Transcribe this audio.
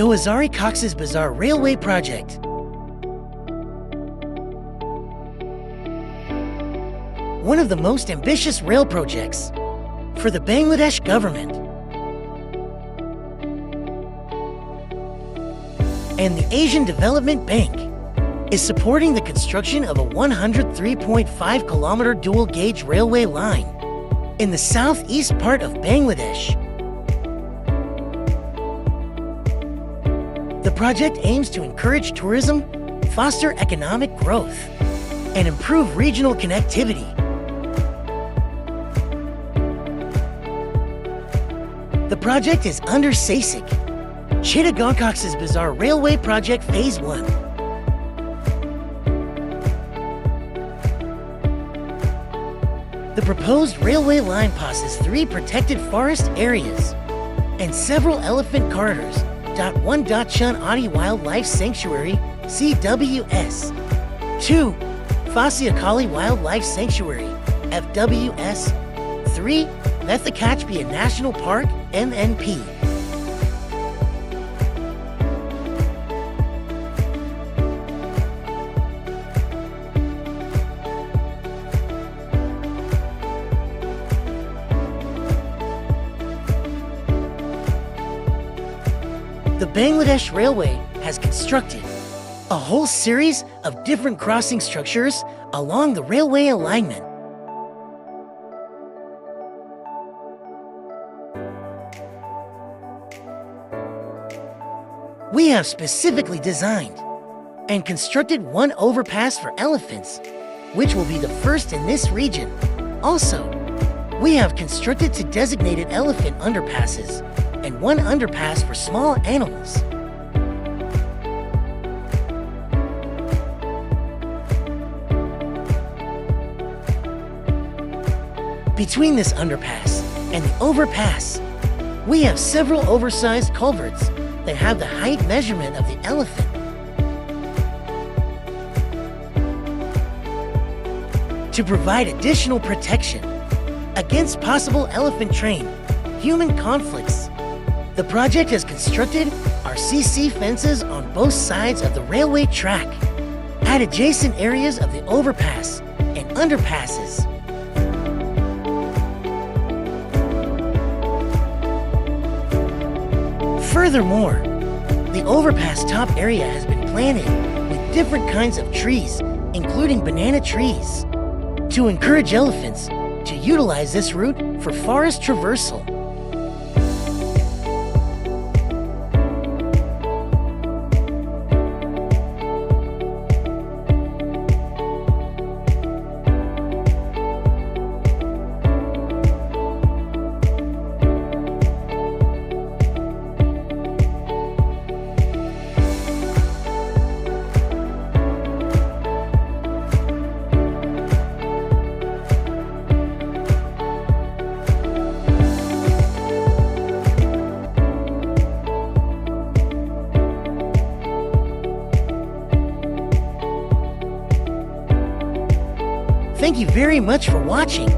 Dohazari Cox's Bazar Railway Project. One of the most ambitious rail projects for the Bangladesh government and the Asian Development Bank is supporting the construction of a 103.5-kilometer dual-gauge railway line in the southeast part of Bangladesh. The project aims to encourage tourism, foster economic growth, and improve regional connectivity. The project is under SASEC Chittagong Cox's Bazar Railway Project Phase 1. The proposed railway line passes 3 protected forest areas and several elephant corridors. 1. Chun Adi Wildlife Sanctuary, CWS. 2. Fasiakali Wildlife Sanctuary, FWS. 3. Methakachpia National Park, MNP. The Bangladesh Railway has constructed a whole series of different crossing structures along the railway alignment. We have specifically designed and constructed one overpass for elephants, which will be the first in this region. Also, we have constructed 2 designated elephant underpasses and 1 underpass for small animals. Between this underpass and the overpass, we have several oversized culverts that have the height measurement of the elephant. To provide additional protection against possible elephant train human conflicts, the project has constructed RCC fences on both sides of the railway track at adjacent areas of the overpass and underpasses. Furthermore, the overpass top area has been planted with different kinds of trees, including banana trees, to encourage elephants to utilize this route for forest traversal. Thank you very much for watching.